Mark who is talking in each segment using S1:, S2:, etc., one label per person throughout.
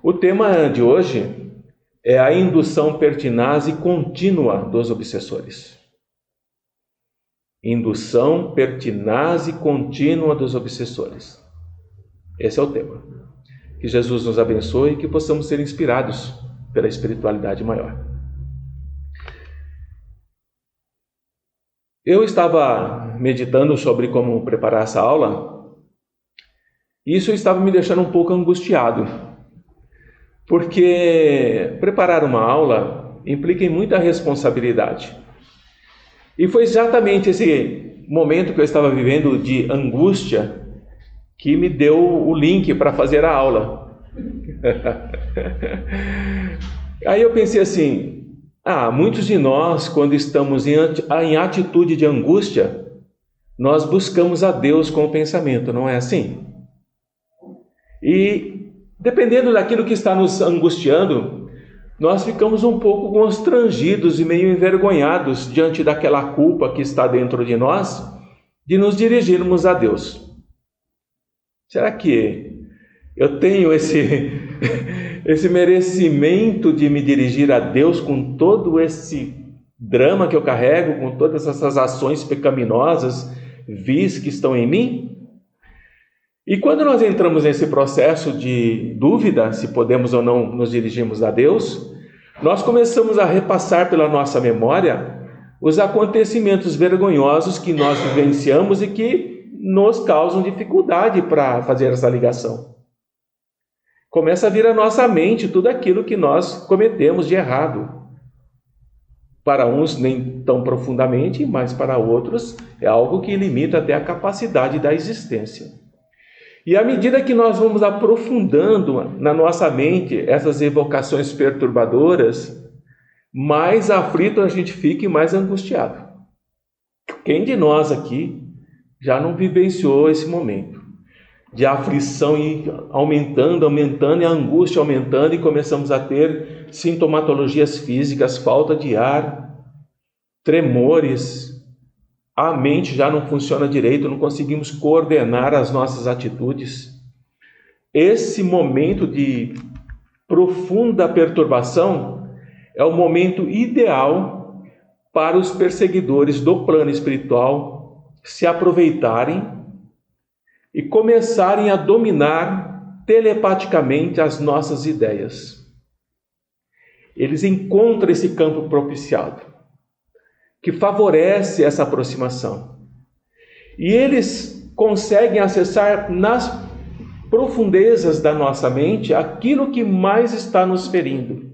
S1: O tema de hoje é a indução pertinaz e contínua dos obsessores. Indução pertinaz e contínua dos obsessores. Esse é o tema. Que Jesus nos abençoe e que possamos ser inspirados pela espiritualidade maior. Eu estava meditando sobre como preparar essa aula e isso estava me deixando um pouco angustiado, porque preparar uma aula implica em muita responsabilidade. E foi exatamente esse momento que eu estava vivendo de angústia que me deu o link para fazer a aula. Aí eu pensei assim, muitos de nós, quando estamos em atitude de angústia, nós buscamos a Deus com o pensamento, não é assim? E dependendo daquilo que está nos angustiando, nós ficamos um pouco constrangidos e meio envergonhados diante daquela culpa que está dentro de nós, de nos dirigirmos a Deus. Será que eu tenho esse merecimento de me dirigir a Deus com todo esse drama que eu carrego, com todas essas ações pecaminosas, vis que estão em mim? E quando nós entramos nesse processo de dúvida, se podemos ou não nos dirigirmos a Deus, nós começamos a repassar pela nossa memória os acontecimentos vergonhosos que nós vivenciamos e que nos causam dificuldade para fazer essa ligação. Começa a vir à nossa mente tudo aquilo que nós cometemos de errado. Para uns nem tão profundamente, mas para outros é algo que limita até a capacidade da existência. E à medida que nós vamos aprofundando na nossa mente essas evocações perturbadoras, mais aflito a gente fica e mais angustiado. Quem de nós aqui já não vivenciou esse momento de aflição e aumentando e a angústia aumentando e começamos a ter sintomatologias físicas, falta de ar, tremores, a mente já não funciona direito, não conseguimos coordenar as nossas atitudes. Esse momento de profunda perturbação é o momento ideal para os perseguidores do plano espiritual se aproveitarem e começarem a dominar telepaticamente as nossas ideias. Eles encontram esse campo propiciado, que favorece essa aproximação. E eles conseguem acessar nas profundezas da nossa mente aquilo que mais está nos ferindo.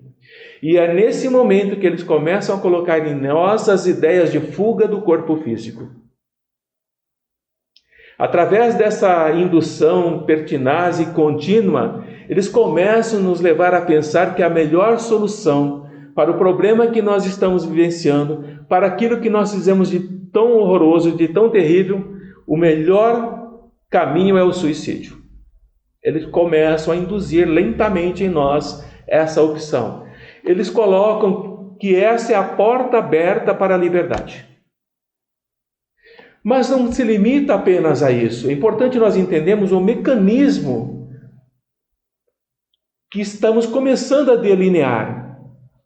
S1: E é nesse momento que eles começam a colocar em nós as ideias de fuga do corpo físico. Através dessa indução pertinaz e contínua, eles começam a nos levar a pensar que a melhor solução para o problema que nós estamos vivenciando, para aquilo que nós fizemos de tão horroroso, de tão terrível, o melhor caminho é o suicídio. Eles começam a induzir lentamente em nós essa opção. Eles colocam que essa é a porta aberta para a liberdade. Mas não se limita apenas a isso. É importante nós entendermos o mecanismo que estamos começando a delinear.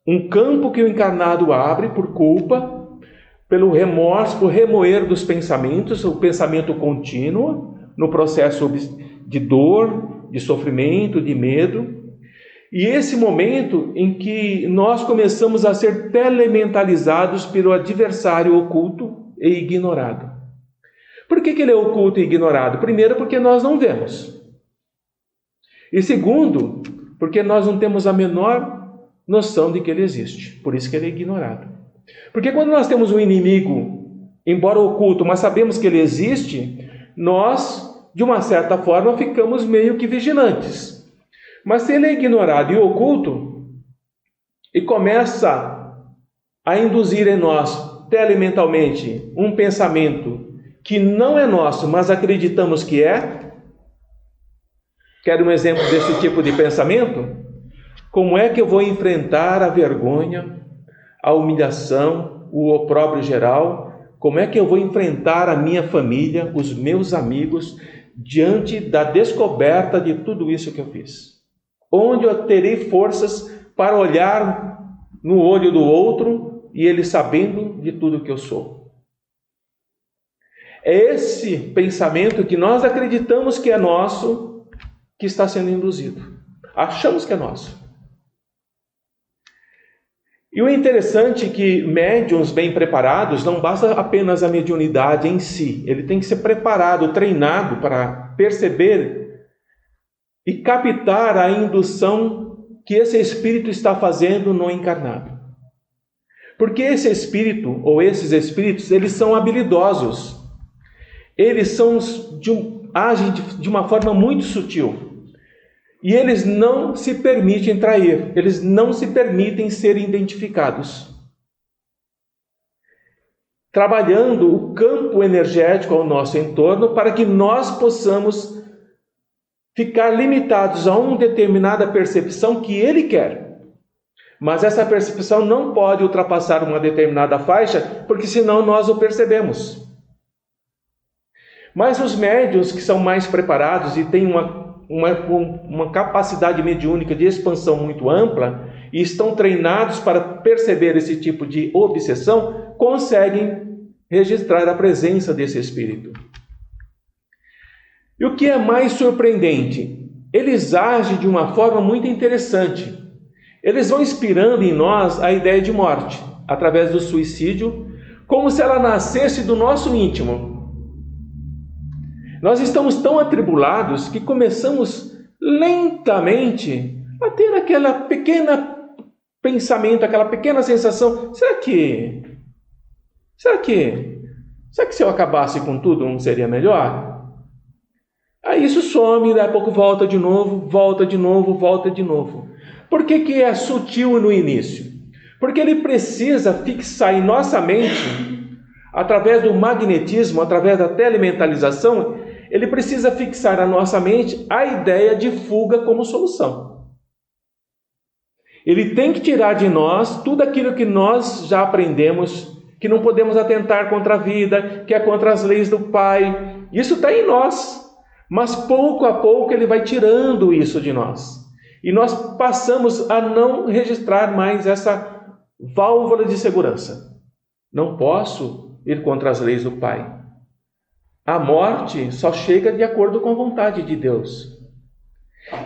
S1: Um campo que o encarnado abre por culpa, pelo remorso, por remoer dos pensamentos, o pensamento contínuo, no processo de dor, de sofrimento, de medo. E esse momento em que nós começamos a ser telementalizados pelo adversário oculto e ignorado. Por que ele é oculto e ignorado? Primeiro, porque nós não vemos. E segundo, porque nós não temos a menor noção de que ele existe. Por isso que ele é ignorado. Porque quando nós temos um inimigo, embora oculto, mas sabemos que ele existe, nós, de uma certa forma, ficamos meio que vigilantes. Mas se ele é ignorado e oculto, e começa a induzir em nós, telementalmente, um pensamento que não é nosso, mas acreditamos que é. Quer um exemplo desse tipo de pensamento? Como é que eu vou enfrentar a vergonha, a humilhação, o opróbrio geral? Como é que eu vou enfrentar a minha família, os meus amigos, diante da descoberta de tudo isso que eu fiz? onde eu terei forças para olhar no olho do outro e ele sabendo de tudo que eu sou. É esse pensamento que nós acreditamos que é nosso, que está sendo induzido. Achamos que é nosso. E o interessante é que médiuns bem preparados, não basta apenas a mediunidade em si. Ele tem que ser preparado, treinado para perceber e captar a indução que esse espírito está fazendo no encarnado. Porque esse espírito, ou esses espíritos, eles são habilidosos. Eles agem de uma forma muito sutil. E eles não se permitem trair, eles não se permitem ser identificados. Trabalhando o campo energético ao nosso entorno para que nós possamos ficar limitados a uma determinada percepção que ele quer. Mas essa percepção não pode ultrapassar uma determinada faixa, porque senão nós o percebemos. Mas os médiuns que são mais preparados e têm uma capacidade mediúnica de expansão muito ampla e estão treinados para perceber esse tipo de obsessão, conseguem registrar a presença desse espírito. E o que é mais surpreendente? Eles agem de uma forma muito interessante. Eles vão inspirando em nós a ideia de morte, através do suicídio, como se ela nascesse do nosso íntimo. Nós estamos tão atribulados que começamos lentamente a ter aquela pequena pensamento, aquela pequena sensação, será que se eu acabasse com tudo não seria melhor? Aí isso some, daí a pouco volta de novo. Por que é sutil no início? Porque ele precisa fixar em nossa mente, através do magnetismo, através da telementalização, ele precisa fixar na nossa mente a ideia de fuga como solução. Ele tem que tirar de nós tudo aquilo que nós já aprendemos, que não podemos atentar contra a vida, que é contra as leis do Pai. Isso está em nós, mas pouco a pouco ele vai tirando isso de nós. E nós passamos a não registrar mais essa válvula de segurança. Não posso ir contra as leis do Pai. A morte só chega de acordo com a vontade de Deus.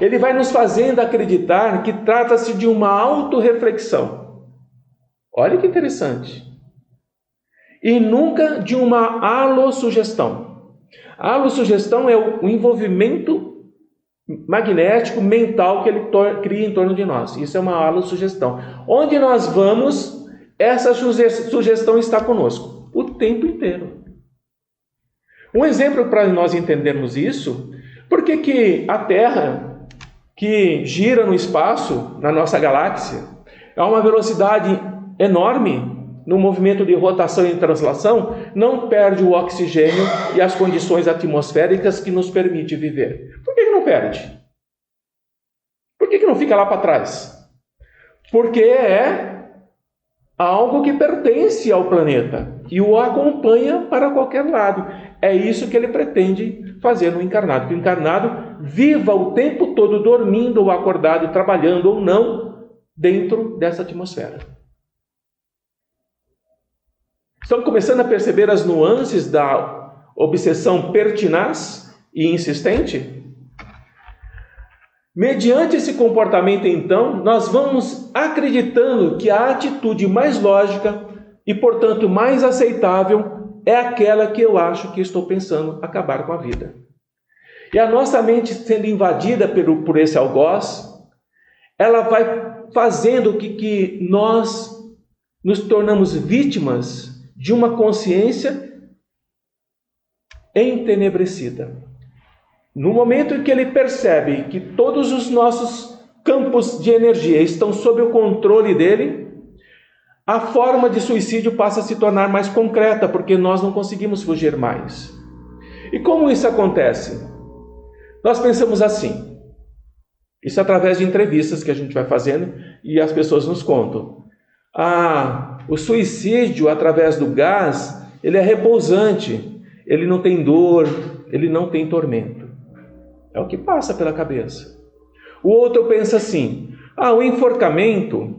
S1: Ele vai nos fazendo acreditar que trata-se de uma autorreflexão. Olha que interessante. E nunca de uma alossugestão. A alossugestão é o envolvimento magnético, mental que ele cria em torno de nós. Isso é uma alossugestão. Onde nós vamos, essa sugestão está conosco o tempo inteiro. Um exemplo para nós entendermos isso, por que a Terra, que gira no espaço, na nossa galáxia, a uma velocidade enorme, no movimento de rotação e translação, não perde o oxigênio e as condições atmosféricas que nos permite viver? Por que não perde? Por que não fica lá para trás? Porque é algo que pertence ao planeta e o acompanha para qualquer lado. É isso que ele pretende fazer no encarnado. Que o encarnado viva o tempo todo dormindo ou acordado, trabalhando ou não, dentro dessa atmosfera. Estão começando a perceber as nuances da obsessão pertinaz e insistente? Mediante esse comportamento, então, nós vamos acreditando que a atitude mais lógica e, portanto, mais aceitável é aquela que eu acho que estou pensando acabar com a vida. E a nossa mente sendo invadida por esse algoz, ela vai fazendo que nós nos tornamos vítimas de uma consciência entenebrecida. No momento em que ele percebe que todos os nossos campos de energia estão sob o controle dele, a forma de suicídio passa a se tornar mais concreta, porque nós não conseguimos fugir mais. E como isso acontece? Nós pensamos assim, isso através de entrevistas que a gente vai fazendo e as pessoas nos contam. O suicídio através do gás, ele é repousante, ele não tem dor, ele não tem tormento. É o que passa pela cabeça. O outro pensa assim: o enforcamento,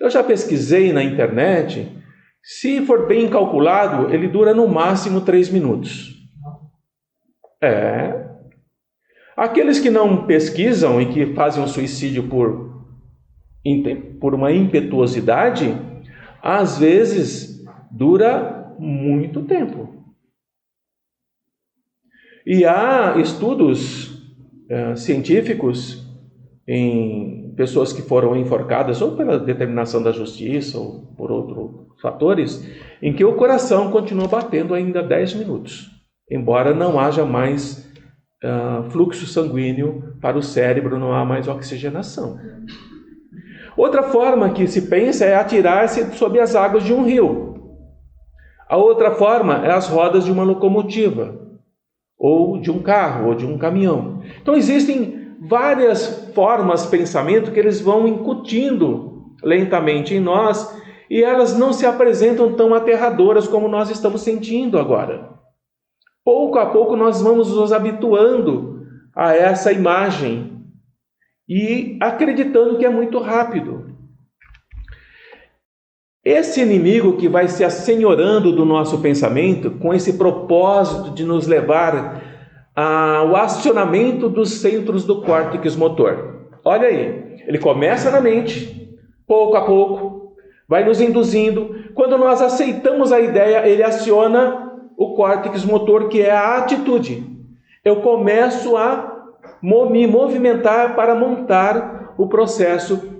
S1: eu já pesquisei na internet, se for bem calculado, ele dura no máximo 3 minutos. Aqueles que não pesquisam e que fazem um suicídio por uma impetuosidade, às vezes dura muito tempo. E há estudos científicos em pessoas que foram enforcadas ou pela determinação da justiça ou por outros fatores, em que o coração continua batendo ainda 10 minutos, embora não haja mais fluxo sanguíneo para o cérebro, não há mais oxigenação. Outra forma que se pensa é atirar-se sob as águas de um rio. A outra forma é as rodas de uma locomotiva, ou de um carro, ou de um caminhão. Então existem várias formas de pensamento que eles vão incutindo lentamente em nós, e elas não se apresentam tão aterradoras como nós estamos sentindo agora. Pouco a pouco nós vamos nos habituando a essa imagem e acreditando que é muito rápido. Esse inimigo que vai se assenhorando do nosso pensamento, com esse propósito de nos levar ao acionamento dos centros do córtex motor. Olha aí, ele começa na mente, pouco a pouco, vai nos induzindo. Quando nós aceitamos a ideia, ele aciona o córtex motor, que é a atitude. Eu começo a me movimentar para montar o processo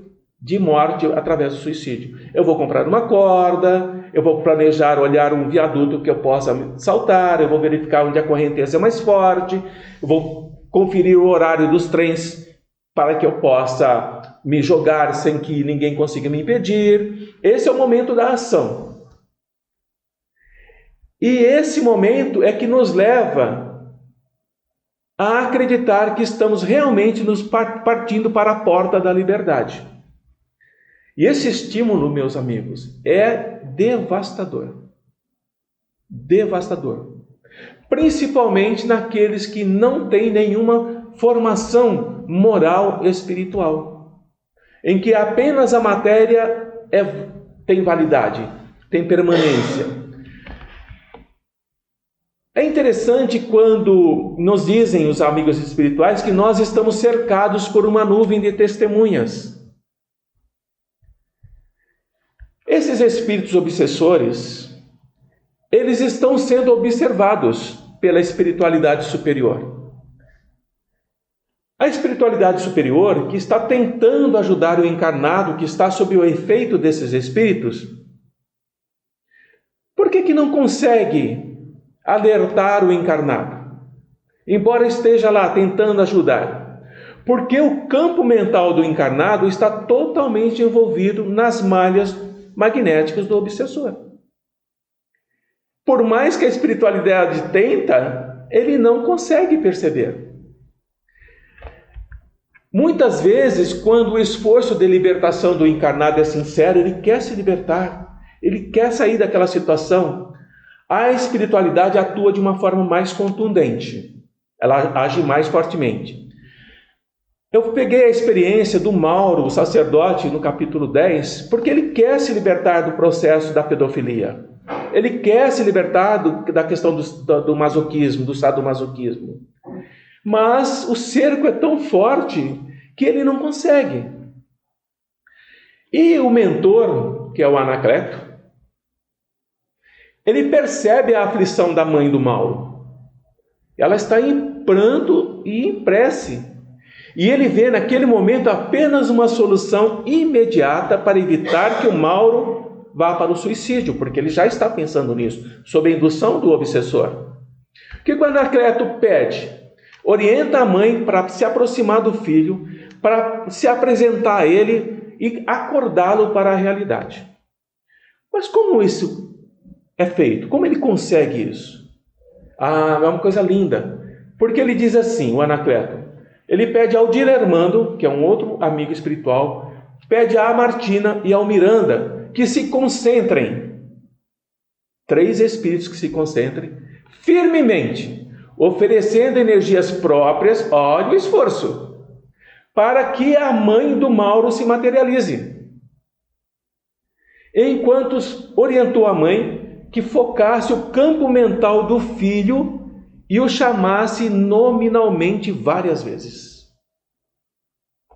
S1: de morte através do suicídio. Eu vou comprar uma corda, eu vou planejar olhar um viaduto que eu possa saltar, eu vou verificar onde a correnteza é mais forte, eu vou conferir o horário dos trens para que eu possa me jogar sem que ninguém consiga me impedir. Esse é o momento da ação. E esse momento é que nos leva a acreditar que estamos realmente nos partindo para a porta da liberdade. E esse estímulo, meus amigos, é devastador. Devastador. Principalmente naqueles que não têm nenhuma formação moral espiritual, em que apenas a matéria tem validade, tem permanência. É interessante quando nos dizem os amigos espirituais que nós estamos cercados por uma nuvem de testemunhas. Esses espíritos obsessores, eles estão sendo observados pela espiritualidade superior. A espiritualidade superior, que está tentando ajudar o encarnado, que está sob o efeito desses espíritos, por que não consegue alertar o encarnado, embora esteja lá tentando ajudar? Porque o campo mental do encarnado está totalmente envolvido nas malhas magnéticas do obsessor. Por mais que a espiritualidade tenta, ele não consegue perceber. Muitas vezes, quando o esforço de libertação do encarnado é sincero, ele quer se libertar, ele quer sair daquela situação, a espiritualidade atua de uma forma mais contundente. Ela age mais fortemente. Eu peguei a experiência do Mauro, o sacerdote, no capítulo 10, porque ele quer se libertar do processo da pedofilia. Ele quer se libertar da questão do masoquismo, do sadomasoquismo. Mas o cerco é tão forte que ele não consegue. E o mentor, que é o Anacleto, ele percebe a aflição da mãe do Mauro. Ela está em pranto e em prece. E ele vê naquele momento apenas uma solução imediata para evitar que o Mauro vá para o suicídio, porque ele já está pensando nisso, sob a indução do obsessor. O que o Anacleto pede? Orienta a mãe para se aproximar do filho, para se apresentar a ele e acordá-lo para a realidade. Mas como isso é feito? Como ele consegue isso? É uma coisa linda, porque ele diz assim, o Anacleto, ele pede ao Dilermando, que é um outro amigo espiritual, pede a Martina e ao Miranda que se concentrem, 3 espíritos que se concentrem firmemente, oferecendo energias próprias, olha o esforço, para que a mãe do Mauro se materialize. Enquanto orientou a mãe que focasse o campo mental do filho e o chamasse nominalmente várias vezes.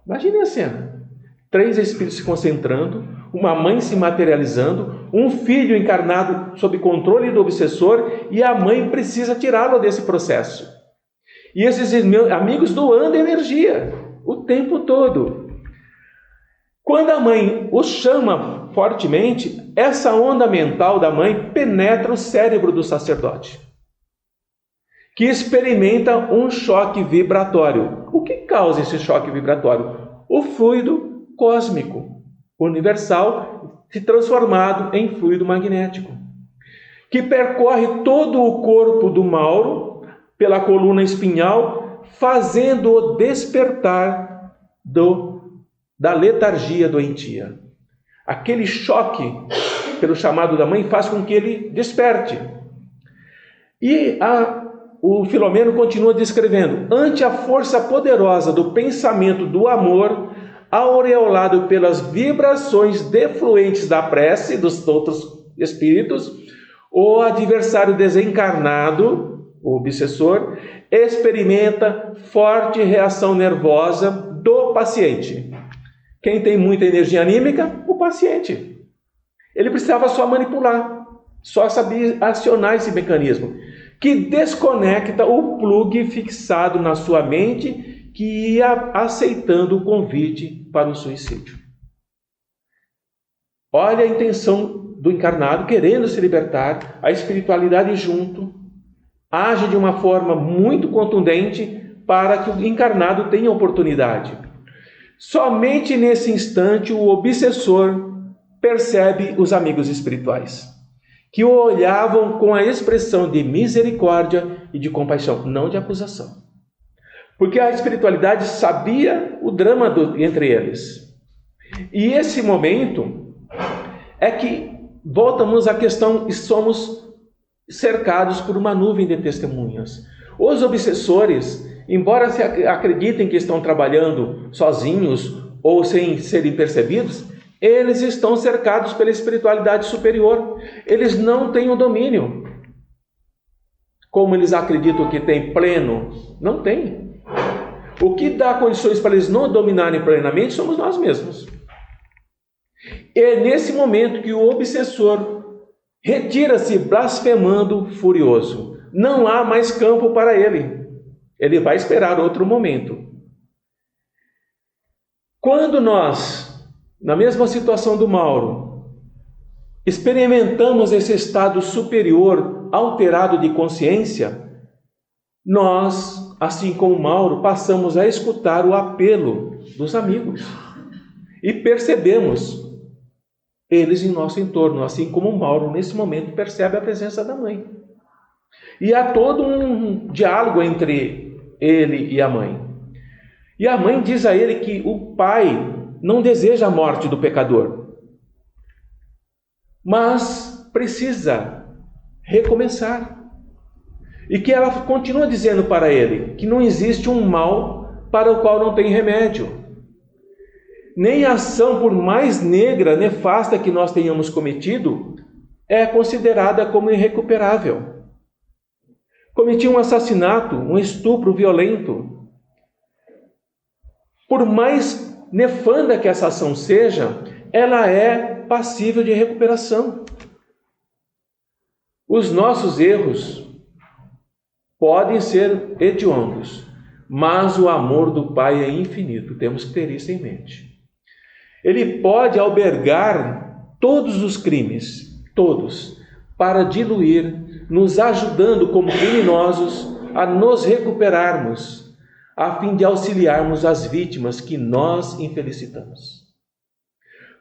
S1: Imagine a cena. 3 espíritos se concentrando, uma mãe se materializando, um filho encarnado sob controle do obsessor, e a mãe precisa tirá-lo desse processo. E esses amigos doando energia o tempo todo. Quando a mãe os chama fortemente, essa onda mental da mãe penetra o cérebro do sacerdote, que experimenta um choque vibratório. O que causa esse choque vibratório? O fluido cósmico, universal, se transformado em fluido magnético, que percorre todo o corpo do Mauro, pela coluna espinhal, fazendo-o despertar da letargia doentia. Aquele choque, pelo chamado da mãe, faz com que ele desperte. E o Filomeno continua descrevendo: ante a força poderosa do pensamento do amor, aureolado pelas vibrações defluentes da prece dos outros espíritos, o adversário desencarnado, o obsessor, experimenta forte reação nervosa do paciente. Quem tem muita energia anímica? O paciente. Ele precisava só manipular, só saber acionar esse mecanismo, que desconecta o plugue fixado na sua mente, que ia aceitando o convite para o suicídio. Olha a intenção do encarnado, querendo se libertar, a espiritualidade junto, age de uma forma muito contundente para que o encarnado tenha oportunidade. Somente nesse instante o obsessor percebe os amigos espirituais, que o olhavam com a expressão de misericórdia e de compaixão, não de acusação. Porque a espiritualidade sabia o drama entre eles. E esse momento é que voltamos à questão, somos cercados por uma nuvem de testemunhas. Os obsessores, embora se acreditem que estão trabalhando sozinhos ou sem serem percebidos, eles estão cercados pela espiritualidade superior. Eles não têm o domínio. Como eles acreditam que tem pleno, não tem. O que dá condições para eles não dominarem plenamente somos nós mesmos. É nesse momento que o obsessor retira-se blasfemando, furioso. Não há mais campo para ele. Ele vai esperar outro momento. Quando nós, na mesma situação do Mauro, experimentamos esse estado superior alterado de consciência, nós, assim como o Mauro, passamos a escutar o apelo dos amigos e percebemos eles em nosso entorno, assim como o Mauro, nesse momento, percebe a presença da mãe. E há todo um diálogo entre ele e a mãe. E a mãe diz a ele que o pai não deseja a morte do pecador, mas precisa recomeçar. E que ela continua dizendo para ele que não existe um mal para o qual não tem remédio. Nem a ação, por mais negra, nefasta que nós tenhamos cometido, é considerada como irrecuperável. Cometi um assassinato, um estupro violento. Por mais nefanda que essa ação seja, ela é passível de recuperação. Os nossos erros podem ser hediondos, mas o amor do Pai é infinito. Temos que ter isso em mente. Ele pode albergar todos os crimes, todos, para diluir, nos ajudando como criminosos a nos recuperarmos, a fim de auxiliarmos as vítimas que nós infelicitamos.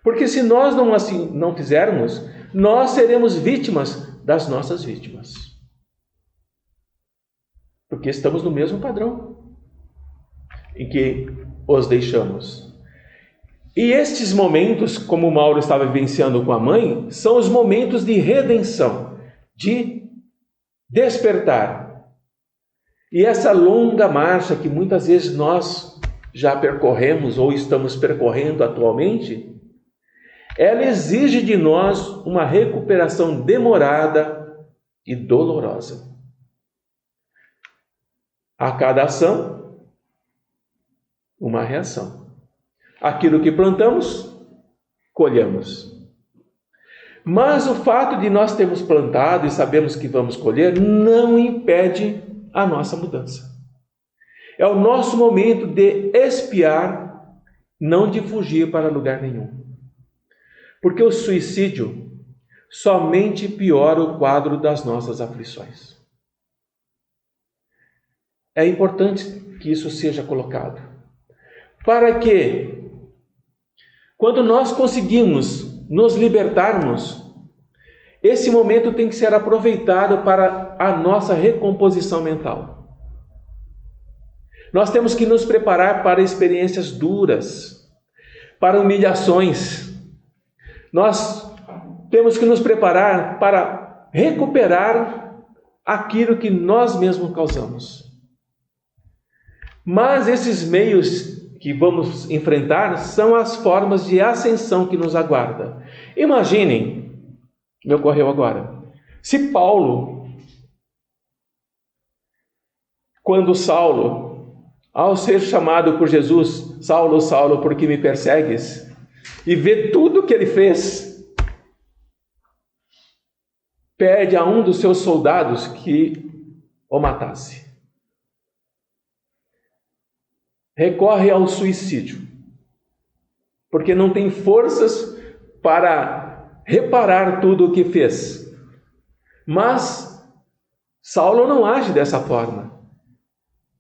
S1: Porque se nós não fizermos, nós seremos vítimas das nossas vítimas. Porque estamos no mesmo padrão em que os deixamos. E estes momentos, como o Mauro estava vivenciando com a mãe, são os momentos de redenção, de despertar. E essa longa marcha que muitas vezes nós já percorremos ou estamos percorrendo atualmente, ela exige de nós uma recuperação demorada e dolorosa. A cada ação, uma reação. Aquilo que plantamos, colhemos. Mas o fato de nós termos plantado e sabemos que vamos colher não impede a nossa mudança. É o nosso momento de expiar, não de fugir para lugar nenhum. Porque o suicídio somente piora o quadro das nossas aflições. É importante que isso seja colocado. Para que, quando nós conseguimos nos libertarmos, esse momento tem que ser aproveitado para a nossa recomposição mental. Nós temos que nos preparar para experiências duras, para humilhações. Nós temos que nos preparar para recuperar aquilo que nós mesmos causamos. Mas esses meios que vamos enfrentar são as formas de ascensão que nos aguarda. Imaginem, me ocorreu agora, se Paulo, quando Saulo, ao ser chamado por Jesus, Saulo, Saulo, por que me persegues? E vê tudo o que ele fez, pede a um dos seus soldados que o matasse. Recorre ao suicídio, porque não tem forças para reparar tudo o que fez. Mas Saulo não age dessa forma.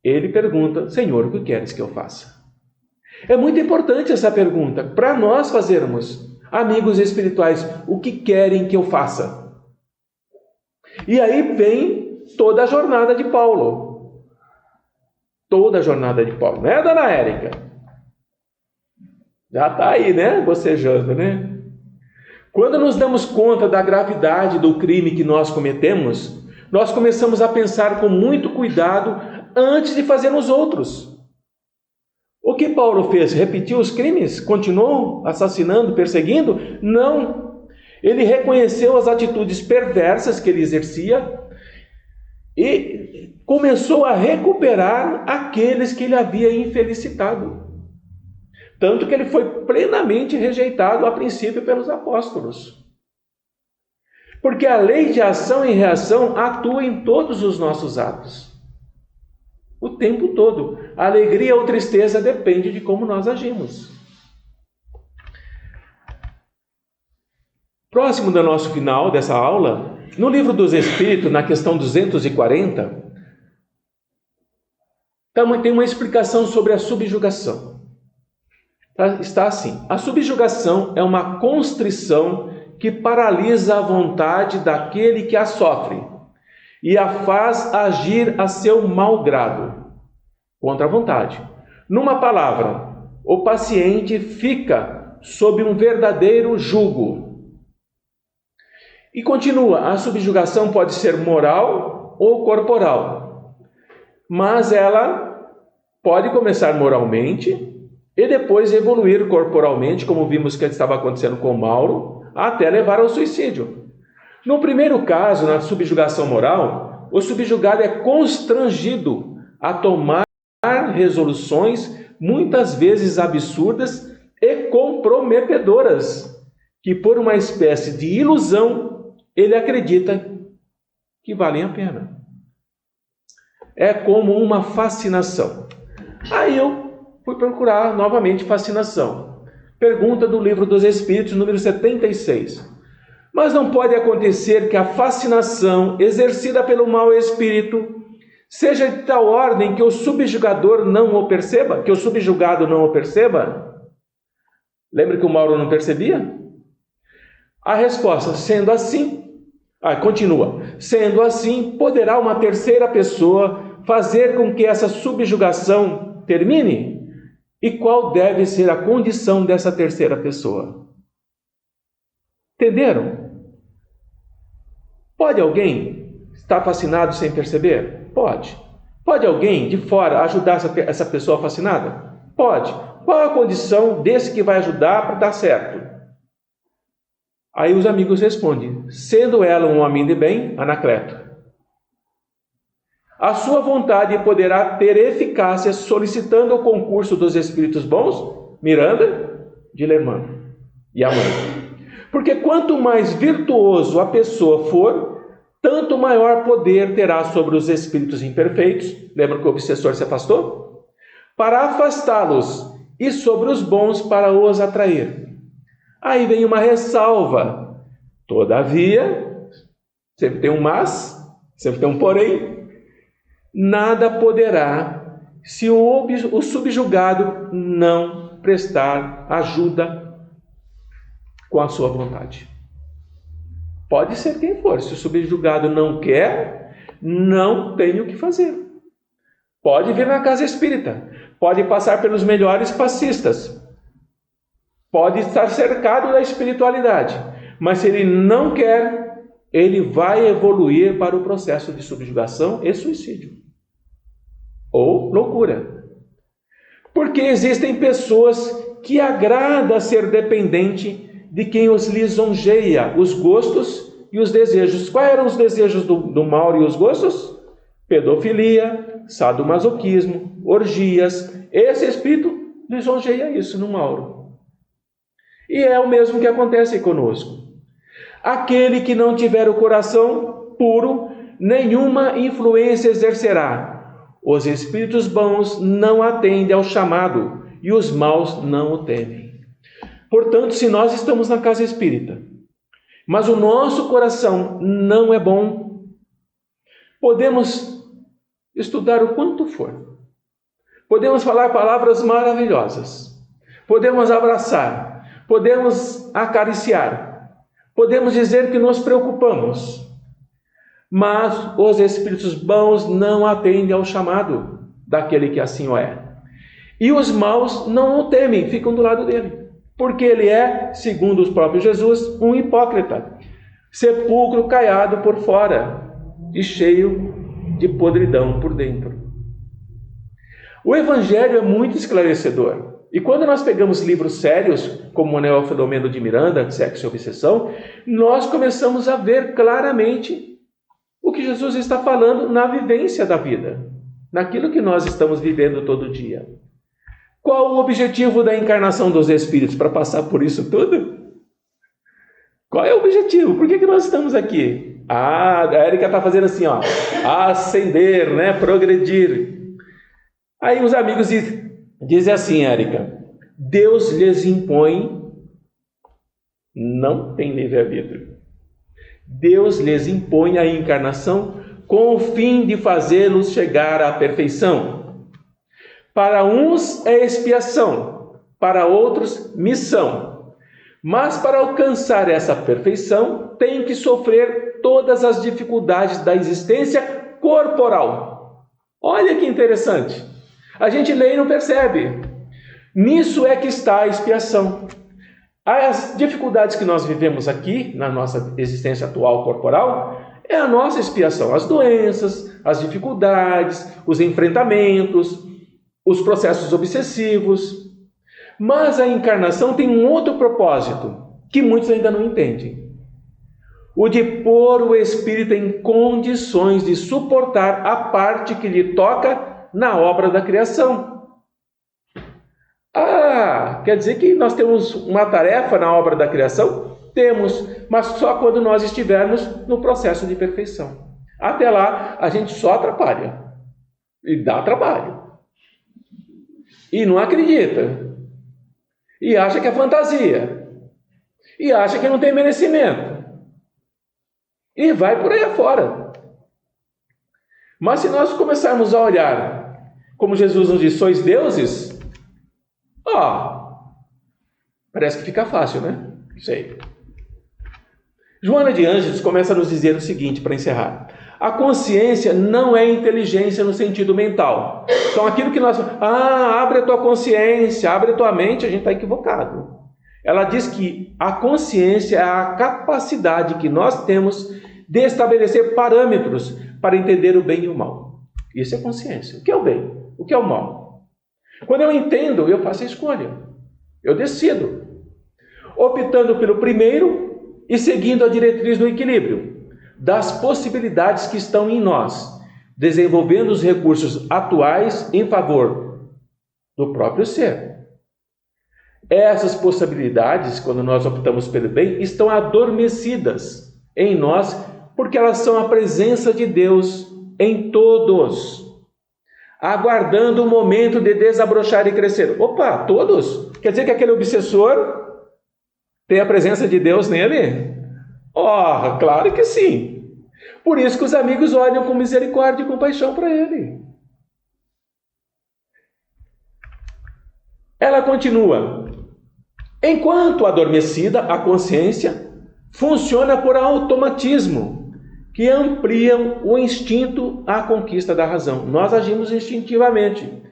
S1: Ele pergunta: Senhor, o que queres que eu faça? É muito importante essa pergunta para nós fazermos, amigos espirituais, o que querem que eu faça? E aí vem toda a jornada de Paulo. Toda a jornada de Paulo, né, dona Érica? Já está aí, né? Bocejando, né? Quando nos damos conta da gravidade do crime que nós cometemos, nós começamos a pensar com muito cuidado antes de fazermos outros. O que Paulo fez? Repetiu os crimes? Continuou assassinando, perseguindo? Não. Ele reconheceu as atitudes perversas que ele exercia e começou a recuperar aqueles que ele havia infelicitado. Tanto que ele foi plenamente rejeitado a princípio pelos apóstolos. Porque a lei de ação e reação atua em todos os nossos atos. O tempo todo. A alegria ou tristeza depende de como nós agimos. Próximo do nosso final dessa aula, no Livro dos Espíritos, na questão 240, tem uma explicação sobre a subjugação. Está assim: a subjugação é uma constrição que paralisa a vontade daquele que a sofre e a faz agir a seu mau grado, contra a vontade. Numa palavra, o paciente fica sob um verdadeiro jugo. E continua: a subjugação pode ser moral ou corporal, mas ela pode começar moralmente e depois evoluir corporalmente, como vimos que estava acontecendo com Mauro, até levar ao suicídio. No primeiro caso, na subjugação moral, o subjugado é constrangido a tomar resoluções muitas vezes absurdas e comprometedoras, que por uma espécie de ilusão ele acredita que valem a pena. É como uma fascinação. Aí eu fui procurar novamente fascinação. Pergunta do Livro dos Espíritos, número 76. Mas não pode acontecer que a fascinação exercida pelo mau espírito seja de tal ordem que o subjugador não o perceba? Que o subjugado não o perceba? Lembra que o Mauro não percebia? A resposta: sendo assim, continua. Sendo assim, poderá uma terceira pessoa fazer com que essa subjugação termine? E qual deve ser a condição dessa terceira pessoa? Entenderam? Pode alguém estar fascinado sem perceber? Pode. Pode alguém de fora ajudar essa pessoa fascinada? Pode. Qual é a condição desse que vai ajudar para dar certo? Aí os amigos respondem: sendo ela um homem de bem, Anacleto, a sua vontade poderá ter eficácia solicitando o concurso dos espíritos bons, Miranda, Dilermano e Amanda. Porque quanto mais virtuoso a pessoa for, tanto maior poder terá sobre os espíritos imperfeitos. Lembra que o obsessor se afastou? Para afastá-los, e sobre os bons para os atrair. Aí vem uma ressalva. Todavia, sempre tem um mas, sempre tem um porém. Nada poderá se o subjugado não prestar ajuda com a sua vontade. Pode ser quem for. Se o subjugado não quer, não tem o que fazer. Pode vir na casa espírita. Pode passar pelos melhores passistas. Pode estar cercado da espiritualidade. Mas se ele não quer, ele vai evoluir para o processo de subjugação e suicídio. Ou loucura. Porque existem pessoas que agrada ser dependente de quem os lisonjeia, os gostos e os desejos. Quais eram os desejos do Mauro e os gostos? Pedofilia, sadomasoquismo, orgias. Esse espírito lisonjeia isso no Mauro. E é o mesmo que acontece conosco. Aquele que não tiver o coração puro, nenhuma influência exercerá. Os espíritos bons não atendem ao chamado e os maus não o temem. Portanto, se nós estamos na casa espírita, mas o nosso coração não é bom, podemos estudar o quanto for. Podemos falar palavras maravilhosas. Podemos abraçar. Podemos acariciar. Podemos dizer que nos preocupamos. Mas os espíritos bons não atendem ao chamado daquele que assim o é. E os maus não o temem, ficam do lado dele. Porque ele é, segundo o próprio Jesus, um hipócrita. Sepulcro caiado por fora e cheio de podridão por dentro. O Evangelho é muito esclarecedor. E quando nós pegamos livros sérios, como o Neofilomeno de Miranda, Sexo e Obsessão, nós começamos a ver claramente o que Jesus está falando na vivência da vida, naquilo que nós estamos vivendo todo dia. Qual o objetivo da encarnação dos espíritos? Para passar por isso tudo? Qual é o objetivo? Por que nós estamos aqui? A Érica está fazendo assim, ó, ascender, né? Progredir. Aí os amigos dizem assim, Érica, Deus lhes impõe, não tem livre-arbítrio. Deus lhes impõe a encarnação com o fim de fazê-los chegar à perfeição. Para uns é expiação, para outros missão. Mas para alcançar essa perfeição, tem que sofrer todas as dificuldades da existência corporal. Olha que interessante. A gente lê e não percebe. Nisso é que está a expiação. As dificuldades que nós vivemos aqui, na nossa existência atual corporal, é a nossa expiação. As doenças, as dificuldades, os enfrentamentos, os processos obsessivos. Mas a encarnação tem um outro propósito, que muitos ainda não entendem. O de pôr o espírito em condições de suportar a parte que lhe toca na obra da criação. Quer dizer que nós temos uma tarefa na obra da criação? Temos, mas só quando nós estivermos no processo de perfeição. Até lá, a gente só atrapalha. E dá trabalho. E não acredita. E acha que é fantasia. E acha que não tem merecimento. E vai por aí afora. Mas se nós começarmos a olhar, como Jesus nos diz, sois deuses, parece que fica fácil, né? Sei. Joana de Ângeles começa a nos dizer o seguinte, para encerrar. A consciência não é inteligência no sentido mental. Então aquilo que nós... abre a tua consciência, abre a tua mente, a gente está equivocado. Ela diz que a consciência é a capacidade que nós temos de estabelecer parâmetros para entender o bem e o mal. Isso é consciência. O que é o bem? O que é o mal? Quando eu entendo, eu faço a escolha. Eu decido. Optando pelo primeiro e seguindo a diretriz do equilíbrio, das possibilidades que estão em nós, desenvolvendo os recursos atuais em favor do próprio ser. Essas possibilidades, quando nós optamos pelo bem, estão adormecidas em nós, porque elas são a presença de Deus em todos, aguardando o momento de desabrochar e crescer. Opa, todos? Quer dizer que aquele obsessor tem a presença de Deus nele? Oh, claro que sim. Por isso que os amigos olham com misericórdia e compaixão para ele. Ela continua. Enquanto adormecida, a consciência funciona por automatismo, que ampliam o instinto à conquista da razão. Nós agimos instintivamente.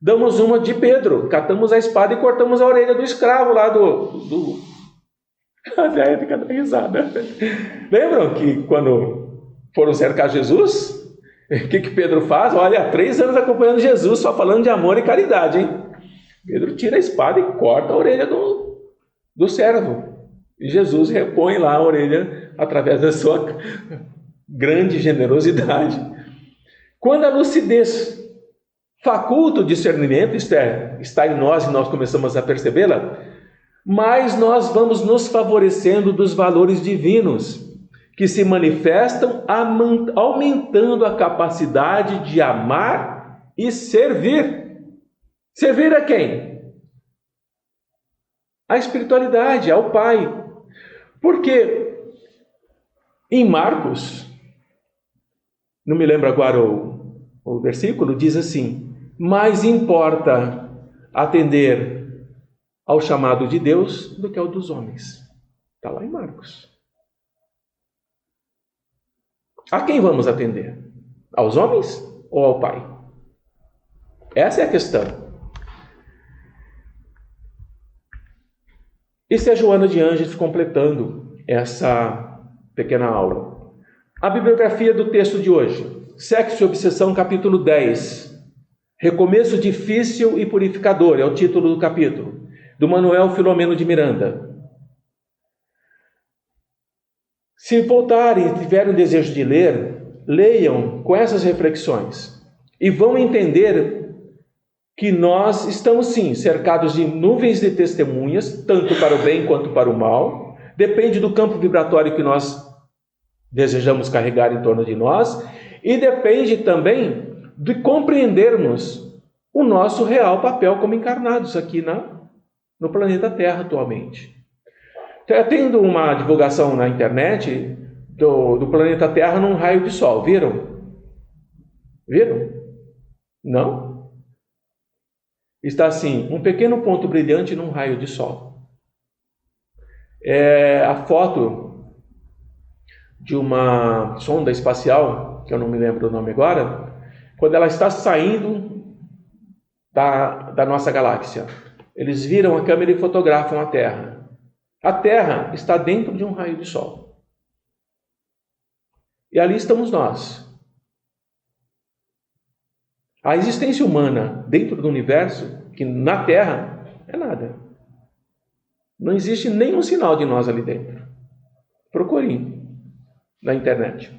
S1: Damos uma de Pedro, catamos a espada e cortamos a orelha do escravo lá do... Até fica dando risada. Lembram que quando foram cercar Jesus, o que Pedro faz? Olha, há 3 anos acompanhando Jesus, só falando de amor e caridade, hein? Pedro tira a espada e corta a orelha do servo. E Jesus repõe lá a orelha através da sua grande generosidade. Quando a lucidez faculta o discernimento, isto é, está em nós e nós começamos a percebê-la, mas nós vamos nos favorecendo dos valores divinos que se manifestam aumentando a capacidade de amar e servir. Servir a quem? A espiritualidade, ao Pai. Porque em Marcos, não me lembro agora o versículo, diz assim: mais importa atender ao chamado de Deus do que ao dos homens. Está lá em Marcos. A quem vamos atender? Aos homens ou ao Pai? Essa é a questão. Isso é Joana de Ângeles completando essa pequena aula. A bibliografia do texto de hoje. Sexo e Obsessão, capítulo 10. Recomeço difícil e purificador, é o título do capítulo. Do Manuel Filomeno de Miranda. Se voltarem e tiverem o desejo de ler, leiam com essas reflexões. E vão entender que nós estamos sim cercados de nuvens de testemunhas, tanto para o bem quanto para o mal. Depende do campo vibratório que nós desejamos carregar em torno de nós, e depende também de compreendermos o nosso real papel como encarnados aqui no planeta Terra atualmente. Está tendo uma divulgação na internet do planeta Terra num raio de sol, viram? Viram? Não? Está assim, um pequeno ponto brilhante num raio de sol. É a foto de uma sonda espacial, que eu não me lembro o nome agora, quando ela está saindo da nossa galáxia. Eles viram a câmera e fotografam a Terra. A Terra está dentro de um raio de sol. E ali estamos nós. A existência humana dentro do universo, que na Terra, é nada. Não existe nenhum sinal de nós ali dentro. Procure na internet.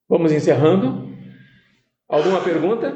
S1: Vamos encerrando. Alguma pergunta?